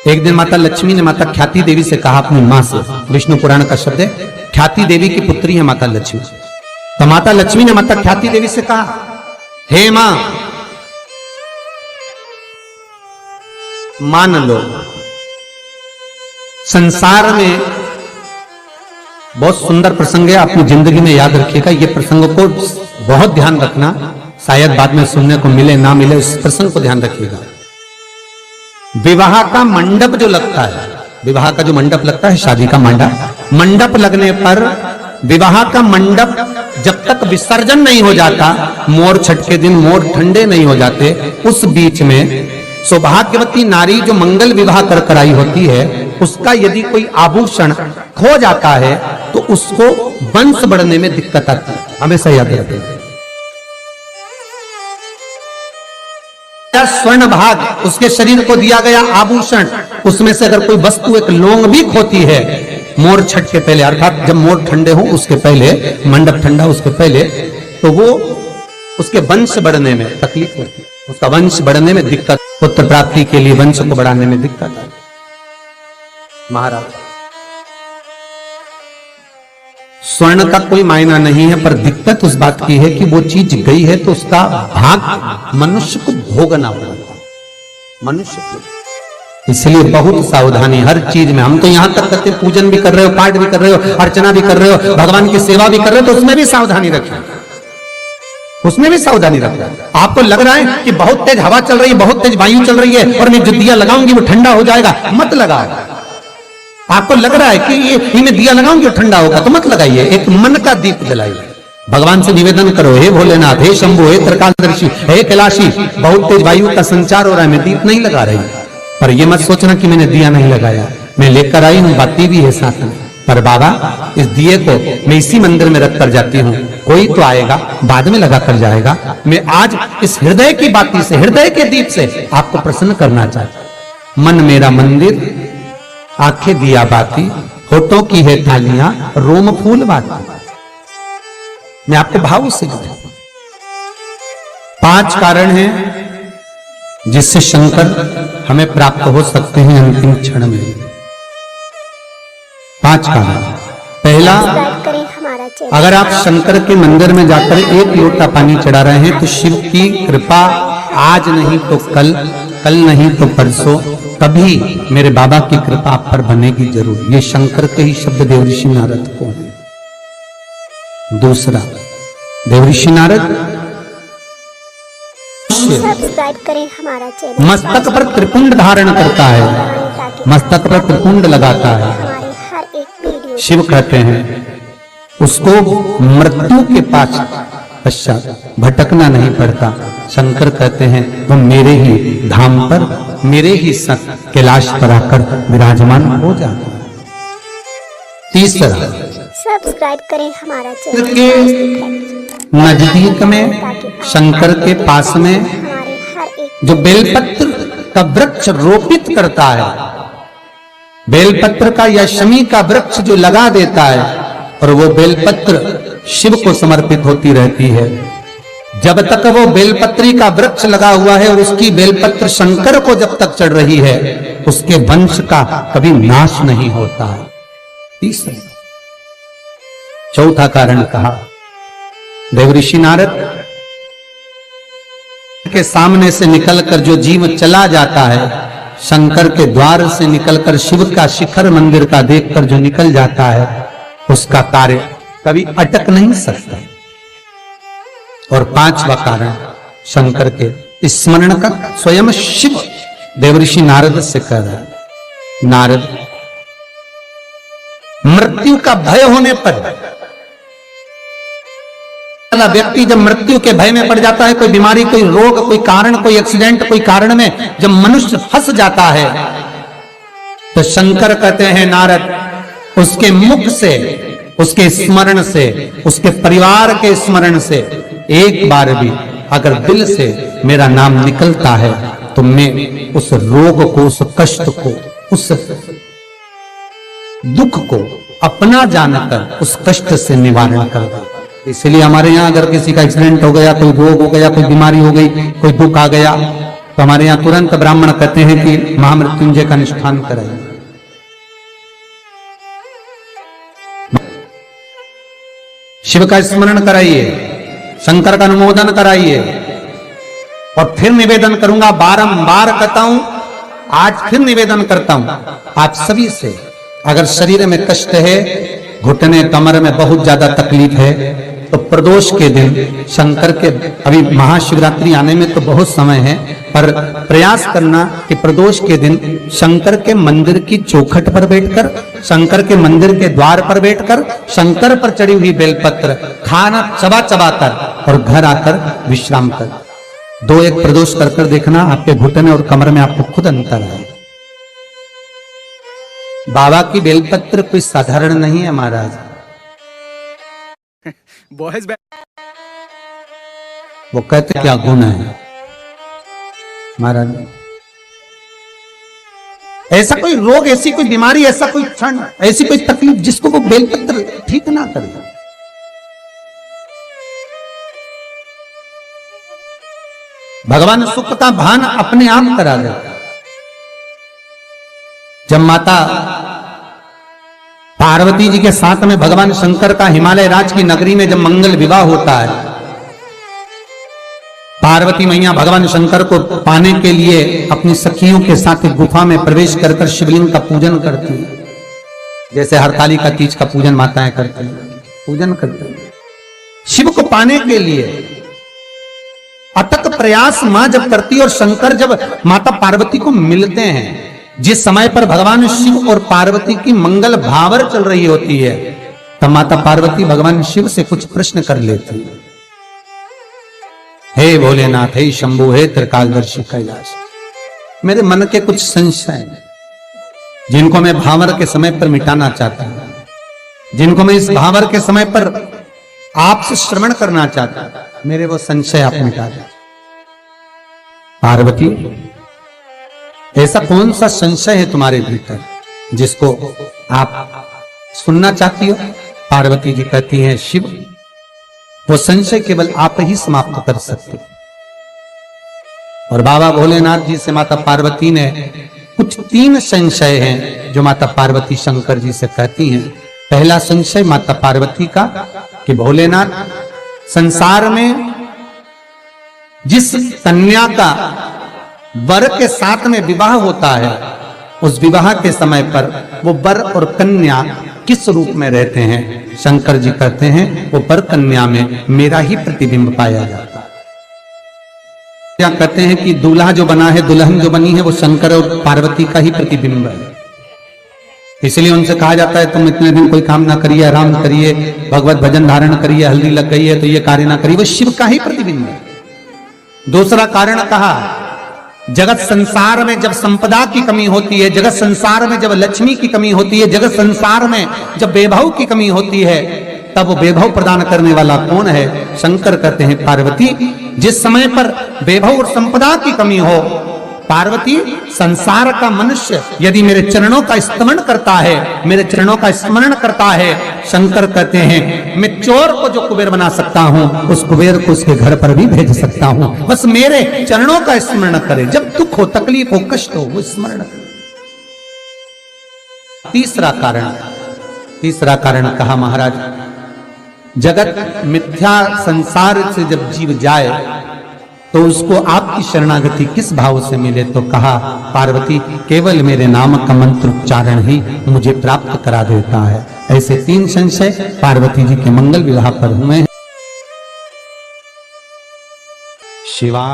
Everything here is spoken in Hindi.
एक दिन माता लक्ष्मी ने माता ख्याति देवी से कहा अपनी मां से, विष्णु पुराण का शब्द है, ख्याति देवी की पुत्री है माता लक्ष्मी। तो माता लक्ष्मी ने माता ख्याति देवी से कहा, हे मां, मान लो संसार में बहुत सुंदर प्रसंग है, अपनी जिंदगी में याद रखिएगा। ये प्रसंग को बहुत ध्यान रखना, शायद बाद में सुनने को मिले ना मिले, इस प्रसंग को ध्यान रखिएगा। विवाह का मंडप जो लगता है, विवाह का जो मंडप लगता है, शादी का मंडप लगने पर विवाह का मंडप जब तक विसर्जन नहीं हो जाता, मोर छठ के दिन मोर ठंडे नहीं हो जाते, उस बीच में सौभाग्यवती नारी जो मंगल विवाह कर आई होती है, उसका यदि कोई आभूषण खो जाता है तो उसको वंश बढ़ने में दिक्कत आती है। हमेशा याद रखें, स्वर्ण भाग उसके शरीर को दिया गया आभूषण, उसमें से अगर कोई वस्तु एक लौंग भी खोती है मोर छठ के पहले, अर्थात जब मोर ठंडे हो उसके पहले, मंडप ठंडा उसके पहले, तो वो उसके वंश बढ़ने में तकलीफ होती है, उसका वंश बढ़ने में दिक्कत, पुत्र प्राप्ति के लिए वंश को बढ़ाने में दिक्कत है। महाराज, स्वर्ण का कोई मायना नहीं है, पर दिक्कत उस बात की है कि वो चीज गई है तो उसका भाग मनुष्य को भोगना पड़ता है, मनुष्य को। इसलिए बहुत सावधानी हर चीज में। हम तो यहां तक करते, पूजन भी कर रहे हो, पाठ भी कर रहे हो, अर्चना भी कर रहे हो, भगवान की सेवा भी कर रहे हो, तो उसमें भी सावधानी रखें, उसमें भी सावधानी रखें। आपको लग रहा है कि बहुत तेज हवा चल रही है, बहुत तेज वायु चल रही है और मैं जो दिया लगाऊंगी वो ठंडा हो जाएगा, मत लगाओ। आपको लग रहा है कि ये मैं दिया लगाऊंगी ठंडा होगा, तो मत लगाइए, एक मन का दीप जलाइए, भगवान से निवेदन करो, हे भोलेनाथ, हे शंभु, हे त्रिकालदर्शी, हे कैलाशी, बहुत तेज वायु का संचार हो रहा है, मैं दीप नहीं लगा रही। पर ये मत सोचना कि मैंने दिया नहीं लगाया, मैं लेकर आई हूं, बाती भी है साथ में, पर बाबा इस दिए को मैं इसी मंदिर में रख कर जाती हूँ, कोई तो आएगा बाद में लगा कर जाएगा, मैं आज इस हृदय की बाती से, हृदय के दीप से आपको प्रसन्न करना चाहता हूं। मन मेरा मंदिर, आंखें दिया बाती, होठों की है थालियां, रोम फूल बाती। मैं आपको भाव से कहूं, 5 कारण हैं जिससे शंकर हमें प्राप्त हो सकते हैं अंतिम क्षण में। 5 कारण। पहला, अगर आप शंकर के मंदिर में जाकर 1 लोटा पानी चढ़ा रहे हैं तो शिव की कृपा आज नहीं तो कल, कल नहीं तो परसों, कभी मेरे बाबा की कृपा आप पर बनेगी जरूर। ये शंकर के ही शब्द देवऋषि नारद को है। दूसरा, देवऋषि नारद सब्सक्राइब करें हमारा चैनल। मस्तक पर त्रिपुंड धारण करता है, मस्तक पर त्रिपुंड लगाता है। हमारे हर एक वीडियो शिव कहते हैं उसको मृत्यु के पश्चात भटकना नहीं पड़ता। शंकर कहते हैं वो मेरे ही धाम पर, मेरे ही संग कैलाश पर आकर विराजमान हो जाता है। तीसरा, सब्सक्राइब करें हमारा चैनल। के नजदीक में, शंकर के पास में हमारे हर एक जो बेलपत्र का वृक्ष रोपित करता है, बेलपत्र का या शमी का वृक्ष जो लगा देता है और वो बेलपत्र शिव को समर्पित होती रहती है, जब तक वो बेलपत्री का वृक्ष लगा हुआ है और उसकी बेलपत्र शंकर को जब तक चढ़ रही है, उसके वंश का कभी नाश नहीं होता है। तीसरा, चौथा कारण कहा, देवऋषि नारद के सामने से निकलकर जो जीव चला जाता है, शंकर के द्वार से निकलकर शिव का शिखर मंदिर का देखकर जो निकल जाता है, उसका कार्य कभी अटक नहीं सकता। और 5वां कारण शंकर के स्मरण का स्वयं शिव देवऋषि नारद से कह रहा है, नारद, मृत्यु का भय होने पर व्यक्ति जब मृत्यु के भय में पड़ जाता है, कोई बीमारी, कोई रोग, कोई कारण, कोई एक्सीडेंट, कोई कारण में जब मनुष्य फंस जाता है, तो शंकर कहते हैं नारद, उसके मुख से, उसके स्मरण से, उसके परिवार के स्मरण से एक बार भी अगर दिल से मेरा नाम निकलता है तो मैं उस रोग को, उस कष्ट को, उस दुख को अपना जानकर उस कष्ट से निवारण कर दूं। इसलिए हमारे यहाँ अगर किसी का एक्सीडेंट हो गया, कोई रोग हो गया, कोई बीमारी हो गई, कोई दुख आ गया, तो हमारे यहाँ तुरंत ब्राह्मण कहते हैं कि महामृत्युंजय का अनुष्ठान कराइए। शिव का स्मरण कराइए, शंकर का अनुमोदन कराइए। और फिर निवेदन करूंगा, बारंबार कहता हूं, आज फिर निवेदन करता हूं आप सभी से, अगर शरीर में कष्ट है, घुटने कमर में बहुत ज्यादा तकलीफ है, तो प्रदोष के दिन शंकर के, अभी महाशिवरात्रि आने में तो बहुत समय है, पर प्रयास करना कि प्रदोष के दिन शंकर के मंदिर की चौखट पर बैठकर, शंकर के मंदिर के द्वार पर बैठकर, शंकर पर चढ़ी हुई बेलपत्र खाना चबा चबा कर और घर आकर विश्राम कर 2-1 प्रदोष कर देखना, आपके घुटने और कमर में आपको खुद अंतर है। बाबा की बेलपत्र कोई साधारण नहीं है महाराज। वो कहते क्या गुण है महाराज, ऐसा कोई रोग, ऐसी कोई बीमारी, ऐसा कोई क्षण, ऐसी कोई तकलीफ जिसको वो बेलपत्र ठीक ना करे। भगवान सुख का भान अपने आप करा देता। जब माता पार्वती जी के साथ में भगवान शंकर का हिमालय राज की नगरी में जब मंगल विवाह होता है, पार्वती मैया भगवान शंकर को पाने के लिए अपनी सखियों के साथ एक गुफा में प्रवेश कर शिवलिंग का पूजन करती है, जैसे हरतालिका तीज का पूजन माताएं करती हैं, पूजन करती है। शिव को पाने के लिए अथक प्रयास मां जब करती है, और शंकर जब माता पार्वती को मिलते हैं, जिस समय पर भगवान शिव और पार्वती की मंगल भावर चल रही होती है, तब माता पार्वती भगवान शिव से कुछ प्रश्न कर लेती है। हे भोलेनाथ, हे शंभु, हे त्रिकालदर्शी कैलाश, मेरे मन के कुछ संशय हैं जिनको मैं भावर के समय पर मिटाना चाहता हूं, जिनको मैं इस भावर के समय पर आपसे श्रवण करना चाहता हूं, मेरे वो संशय आप मिटा दें। पार्वती, ऐसा कौन सा संशय है तुम्हारे भीतर जिसको आप सुनना चाहती हो? पार्वती जी कहती हैं, शिव, वो संशय केवल आप ही समाप्त कर सकते। और बाबा भोलेनाथ जी से माता पार्वती ने कुछ 3 संशय हैं जो माता पार्वती शंकर जी से कहती हैं। पहला संशय माता पार्वती का कि भोलेनाथ, संसार में जिस कन्या का वर के साथ में विवाह होता है, उस विवाह के समय पर वो वर और कन्या किस रूप में रहते हैं? शंकर जी कहते हैं वो वर कन्या में मेरा ही प्रतिबिंब पाया जाता है। क्या कहते हैं कि दूल्हा जो बना है, दुल्हन जो बनी है, वो शंकर और पार्वती का ही प्रतिबिंब है। इसलिए उनसे कहा जाता है तुम इतने दिन कोई काम ना करिए, आराम करिए, भगवत भजन धारण करिए, हल्दी लग गई है तो ये कार्य ना करिए, वो शिव का ही प्रतिबिंब है। दूसरा कारण कहा, जगत संसार में जब संपदा की कमी होती है, जगत संसार में जब लक्ष्मी की कमी होती है, जगत संसार में जब वैभव की कमी होती है, तब वो वैभव प्रदान करने वाला कौन है? शंकर कहते हैं पार्वती, जिस समय पर वैभव और संपदा की कमी हो, पार्वती, संसार का मनुष्य यदि मेरे चरणों का स्मरण करता है, मेरे चरणों का स्मरण करता है, शंकर कहते हैं मैं चोर को जो कुबेर बना सकता हूं, उस कुबेर को उसके घर पर भी भेज सकता हूं, बस मेरे चरणों का स्मरण करे। जब दुख हो, तकलीफ हो, कष्ट हो, वो स्मरण करे। तीसरा कारण कहा महाराज, जगत मिथ्या संसार से जब जीव जाए तो उसको आपकी शरणागति किस भाव से मिले? तो कहा पार्वती, केवल मेरे नाम का मंत्र उच्चारण ही मुझे प्राप्त करा देता है। ऐसे 3 संशय पार्वती जी के मंगल विवाह पर हुए हैं। शिवा